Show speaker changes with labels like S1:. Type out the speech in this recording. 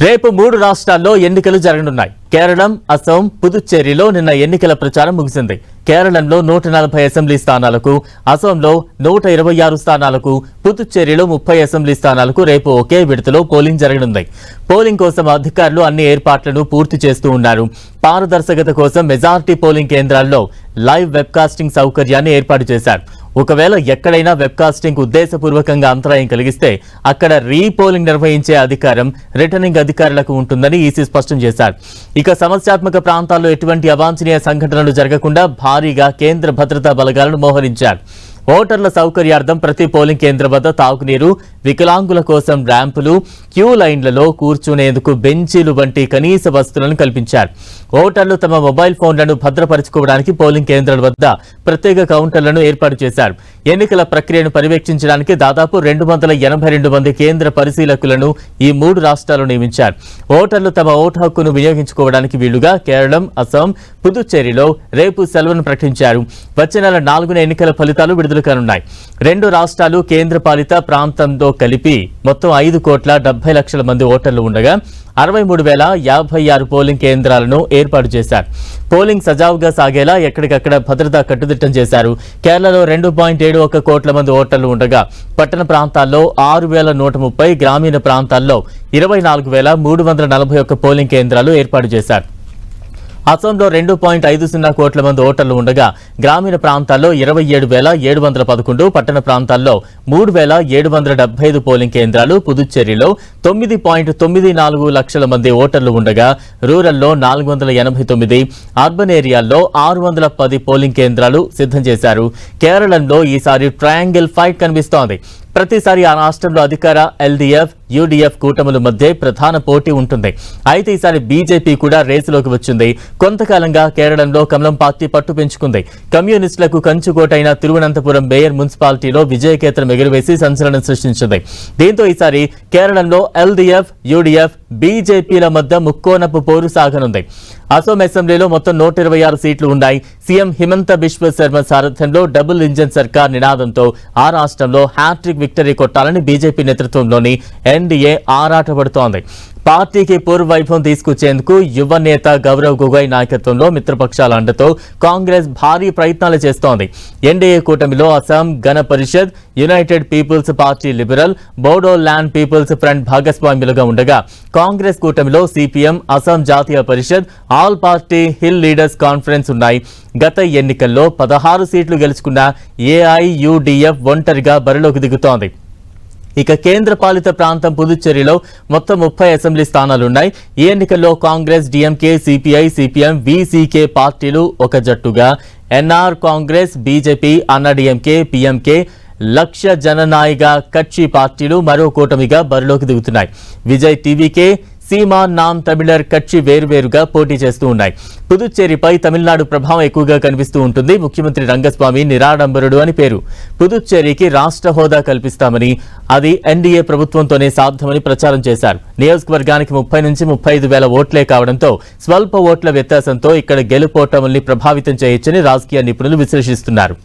S1: రేపు 3 రాష్ట్రాల్లో ఎన్నికలు జరగనున్నాయి. కేరళం, అసోం, పుదుచ్చేరిలో నిన్న ఎన్నికల ప్రచారం ముగిసింది. కేరళంలో 140 అసెంబ్లీ స్థానాలకు, అసోంలో 126 స్థానాలకు, పుదుచ్చేరిలో 30 అసెంబ్లీ స్థానాలకు రేపు ఒకే విడతలో పోలింగ్ జరగనుంది. పోలింగ్ కోసం అధికారులు అన్ని ఏర్పాట్లను పూర్తి చేస్తూ ఉన్నారు. పారదర్శకత కోసం మెజారిటీ పోలింగ్ కేంద్రాల్లో లైవ్ వెబ్కాస్టింగ్ సౌకర్యాన్ని ఏర్పాటు చేశారు. ఒకవేళ ఎక్కడైనా వెబ్కాస్టింగ్ ఉద్దేశపూర్వకంగా అంతరాయం కలిగిస్తే అక్కడ రీపోలింగ్ నిర్వహించే అధికారం రిటర్నింగ్ అధికారులకు ఉంటుందని ఈసీ స్పష్టం చేశారు. ఇక సమస్యాత్మక ప్రాంతాల్లో ఎటువంటి అవాంఛనీయ సంఘటనలు జరగకుండా భారీగా కేంద్ర భద్రతా బలగాలను మోహరించారు. ఓటర్ల సౌకర్యార్థం ప్రతి పోలింగ్ కేంద్రం వద్ద తాగునీరు, వికలాంగుల కోసం ర్యాంపులు, క్యూ లైన్లలో కూర్చునేందుకు బెంచీలు వంటి కనీస వసతులను కల్పించారు. ఓటర్లు తమ మొబైల్ ఫోన్లను భద్రపరుచుకోవడానికి పోలింగ్ కేంద్రాల వద్ద ప్రత్యేక కౌంటర్లను ఏర్పాటు చేశారు. ఎన్నికల ప్రక్రియను పర్యవేక్షించడానికి దాదాపు 282 మంది కేంద్ర పరిశీలకులను ఈ 3 రాష్ట్రాలు నియమించారు. ఓటర్లు తమ ఓటు హక్కును వినియోగించుకోవడానికి వీలుగా కేరళం, అస్సాం, పుదుచ్చేరిలో రేపు సెలవును ప్రకటించారు. వచ్చే నెల 4న ఎన్నికల ఫలితాలు విడుదల కానున్నాయి. 2 రాష్ట్రాలు కేంద్రపాలిత ప్రాంతంతో కలిపి మొత్తం 5,70,00,000 మంది ఓటర్లు ఉండగా 63,056 పోలింగ్ కేంద్రాలను ఏర్పాటు చేశారు. పోలింగ్ సజావుగా సాగేలా ఎక్కడికక్కడ భద్రతా కట్టుదిట్టం చేశారు. కేరళలో 2.71 కోట్ల మంది ఓటర్లు ఉండగా పట్టణ ప్రాంతాల్లో 6,130, గ్రామీణ ప్రాంతాల్లో 24,341 పోలింగ్ కేంద్రాలు ఏర్పాటు చేశారు. అసోంలో 2.50 కోట్ల మంది ఓటర్లు ఉండగా గ్రామీణ ప్రాంతాల్లో 27,711, పట్టణ ప్రాంతాల్లో 3,775 పోలింగ్ కేంద్రాలు, పుదుచ్చేరిలో 9.94 లక్షల మంది ఓటర్లు ఉండగా రూరల్లో 489, అర్బన్ ఏరియాల్లో 610 పోలింగ్ కేంద్రాలు సిద్ధం చేశారు. కేరళంలో ఈసారి ట్రయాంగిల్ ఫైట్ కనిపిస్తోంది. ప్రతిసారి ఆ రాష్ట్రంలో అధికార ఎల్డీఎఫ్, యూడీఎఫ్ కూటముల మధ్య ప్రధాన పోటీ ఉంటుంది. అయితే ఈసారి బీజేపీ కూడా రేసులోకి వచ్చింది. కొంతకాలంగా కేరళంలో కమలం పార్టీ పట్టు పెంచుకుంది. కమ్యూనిస్టులకు కంచుకోటైన తిరువనంతపురం మేయర్ మున్సిపాలిటీలో విజయకేతనం ఎగురవేసి సంచలనం సృష్టించింది. దీంతో ఈసారి కేరళంలో ఎల్డీఎఫ్, యూడీఎఫ్, బీజేపీల మధ్య ముక్కోనపు పోరు సాగనుంది. అసోం అసెంబ్లీలో మొత్తం 126 సీట్లు ఉన్నాయి. సీఎం హిమంత బిశ్వ శర్మ సారథ్యంలో డబుల్ ఇంజన్ సర్కార్ నినాదంతో ఆ రాష్ట్రంలో హ్యాట్రిక్ విక్టరీ కొట్టాలని బీజేపీ నేతృత్వంలోని ఎన్డీఏ ఆరాటపడుతోంది. పార్టీకి పూర్వవైభవం తీసుకొచ్చేందుకు యువ నేత గౌరవ్ గొగోయ్ నాయకత్వంలో మిత్రపక్షాల అండతో కాంగ్రెస్ భారీ ప్రయత్నాలు చేస్తోంది. ఎన్డీఏ కూటమిలో Assam Gana Parishad, united people's party liberal, Bodoland people's front భాగస్వామ్యులుగా ఉండగా కాంగ్రెస్ కూటమిలో CPM, Assam Jatiya Parishad, all party hill leaders conference ఉన్నాయి. గత ఎన్నికల్లో 16 సీట్లు గెలుచుకున్న ఏఐయుడిఎఫ్ ఒంటరిగా బరిలోకి దిగుతోంది. ఇక కేంద్ర పాలిత ప్రాంతం పుదుచ్చేరిలో మొత్తం 30 అసెంబ్లీ స్థానాలున్నాయి. ఈ ఎన్నికల్లో Congress, DMK, CPI, CPM, VCK పార్టీలు ఒక జట్టుగా, NR Congress, BJP, AIADMK, PMK, Latchiya Jananayaga Katchi పార్టీలు మరో కూటమిగా బరిలోకి దిగుతున్నాయి. విజయ్ టీవీకే, సీమా నామ్ తమిళర్ కక్షి వేరువేరుగా పోటీ చేస్తూ ఉన్నాయి. పుదుచ్చేరిపై తమిళనాడు ప్రభావం ఎక్కువగా కనిపిస్తూ ఉంటుంది. ముఖ్యమంత్రి రంగస్వామి నిరాడంబరుడు అని పేరు. పుదుచ్చేరికి రాష్ట్ర హోదా కల్పిస్తామని, అది ఎన్డీఏ ప్రభుత్వంతోనే సాధ్యమని ప్రచారం చేశారు. నియోజకవర్గానికి 30 నుంచి 35 వేల ఓట్లే కావడంతో స్వల్ప ఓట్ల వ్యత్యాసంతో ఇక్కడ గెలుపోటముల్ని ప్రభావితం చేయొచ్చని రాజకీయ నిపుణులు విశ్లేషిస్తున్నారు.